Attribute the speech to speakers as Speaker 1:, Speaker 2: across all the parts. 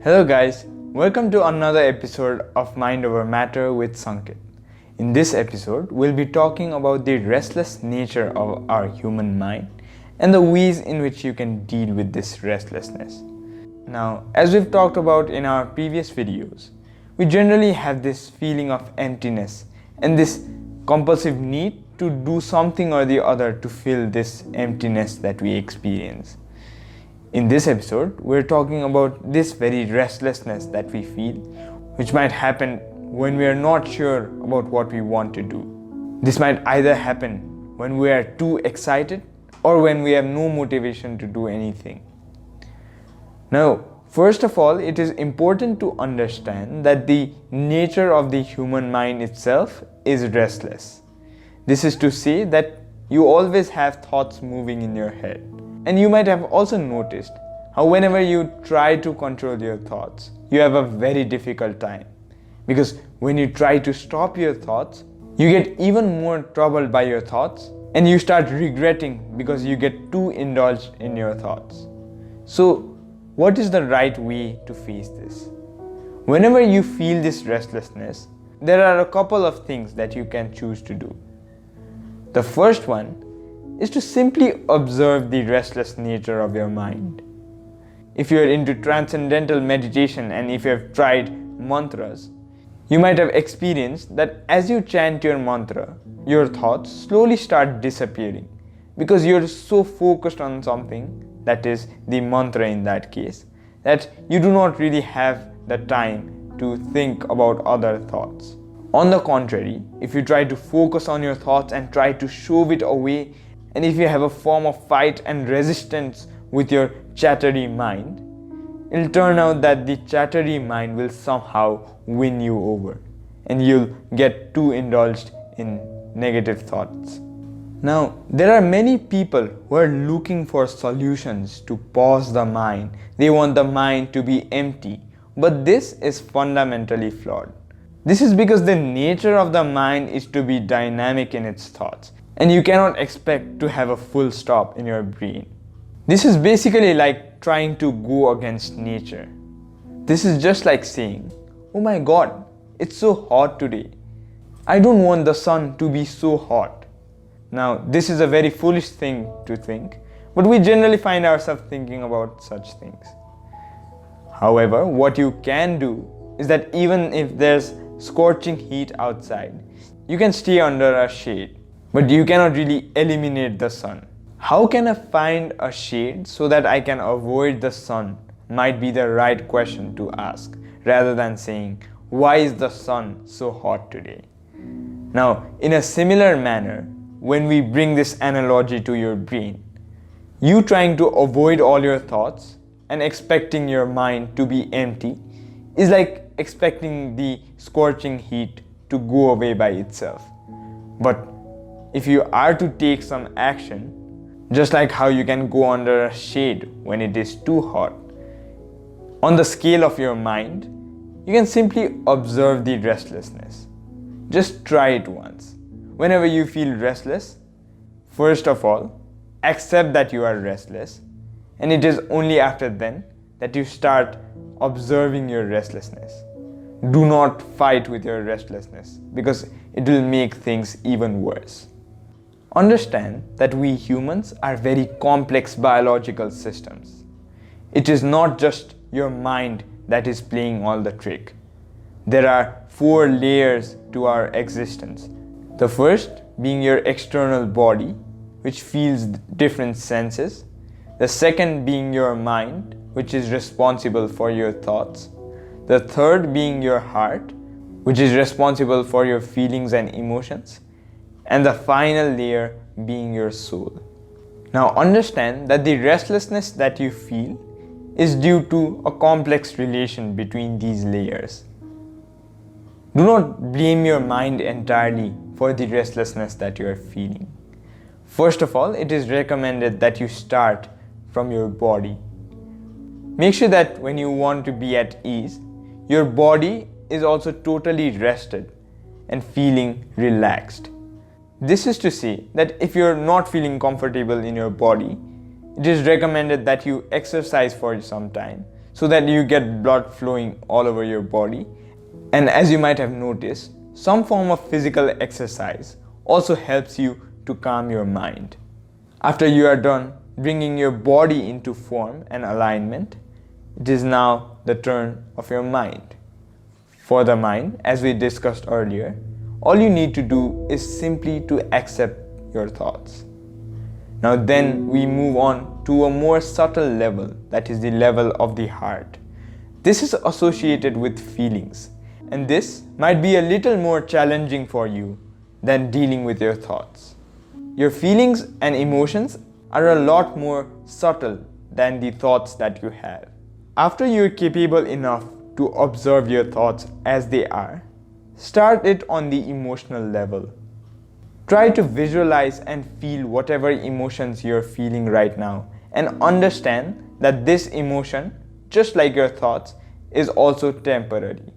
Speaker 1: Hello guys, welcome to another episode of Mind Over Matter with Sanket. In this episode, we'll be talking about the restless nature of our human mind and the ways in which you can deal with this restlessness. Now, as we've talked about in our previous videos, we generally have this feeling of emptiness and this compulsive need to do something or the other to fill this emptiness that we experience. In this episode, we're talking about this very restlessness that we feel, which might happen when we are not sure about what we want to do. This might either happen when we are too excited or when we have no motivation to do anything. Now, first of all, it is important to understand that the nature of the human mind itself is restless. This is to say that you always have thoughts moving in your head. And you might have also noticed how whenever you try to control your thoughts, you have a very difficult time. Because when you try to stop your thoughts, you get even more troubled by your thoughts and you start regretting because you get too indulged in your thoughts. So, what is the right way to face this? Whenever you feel this restlessness, there are a couple of things that you can choose to do. The first one is to simply observe the restless nature of your mind. If you are into transcendental meditation and if you have tried mantras, you might have experienced that as you chant your mantra, your thoughts slowly start disappearing because you're so focused on something, that is the mantra in that case, that you do not really have the time to think about other thoughts. On the contrary, if you try to focus on your thoughts and try to shove it away, and if you have a form of fight and resistance with your chattery mind, it'll turn out that the chattery mind will somehow win you over and you'll get too indulged in negative thoughts. Now, there are many people who are looking for solutions to pause the mind. They want the mind to be empty, but this is fundamentally flawed. This is because the nature of the mind is to be dynamic in its thoughts. And you cannot expect to have a full stop in your brain. This is basically like trying to go against nature. This is just like saying, "Oh my God, it's so hot today. I don't want the sun to be so hot." Now, this is a very foolish thing to think, but we generally find ourselves thinking about such things. However, what you can do is that even if there's scorching heat outside, you can stay under a shade. But you cannot really eliminate the sun. How can I find a shade so that I can avoid the sun might be the right question to ask, rather than saying, "Why is the sun so hot today?" Now, in a similar manner, when we bring this analogy to your brain, you trying to avoid all your thoughts and expecting your mind to be empty is like expecting the scorching heat to go away by itself. But if you are to take some action, just like how you can go under a shade when it is too hot, on the scale of your mind, you can simply observe the restlessness. Just try it once. Whenever you feel restless, first of all, accept that you are restless, and it is only after then that you start observing your restlessness. Do not fight with your restlessness because it will make things even worse. Understand that we humans are very complex biological systems. It is not just your mind that is playing all the trick. There are 4 layers to our existence. The first being your external body, which feels different senses. The second being your mind, which is responsible for your thoughts. The third being your heart, which is responsible for your feelings and emotions. And the final layer being your soul. Now understand that the restlessness that you feel is due to a complex relation between these layers. Do not blame your mind entirely for the restlessness that you are feeling. First of all, it is recommended that you start from your body. Make sure that when you want to be at ease, your body is also totally rested and feeling relaxed. This is to say that if you're not feeling comfortable in your body, it is recommended that you exercise for some time so that you get blood flowing all over your body. And as you might have noticed, some form of physical exercise also helps you to calm your mind. After you are done bringing your body into form and alignment, it is now the turn of your mind. For the mind, as we discussed earlier, all you need to do is simply to accept your thoughts. Now then we move on to a more subtle level, that is the level of the heart. This is associated with feelings, and this might be a little more challenging for you than dealing with your thoughts. Your feelings and emotions are a lot more subtle than the thoughts that you have. After you're capable enough to observe your thoughts as they are, start it on the emotional level. Try to visualize and feel whatever emotions you're feeling right now, and understand that this emotion, just like your thoughts, is also temporary.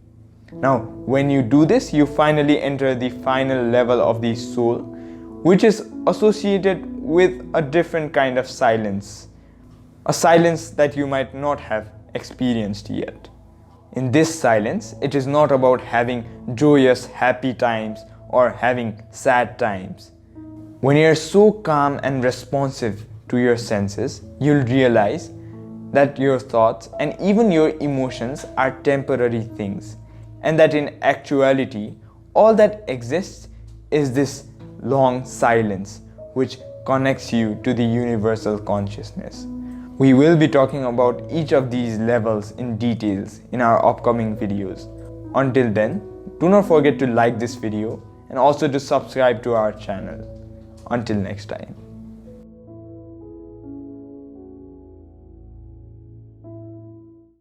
Speaker 1: Now, when you do this, you finally enter the final level of the soul, which is associated with a different kind of silence. A silence that you might not have experienced yet. In this silence, it is not about having joyous, happy times or having sad times. When you're so calm and responsive to your senses, you'll realize that your thoughts and even your emotions are temporary things, and that in actuality, all that exists is this long silence which connects you to the universal consciousness. We will be talking about each of these levels in details in our upcoming videos. Until then, do not forget to like this video and also to subscribe to our channel. Until next time.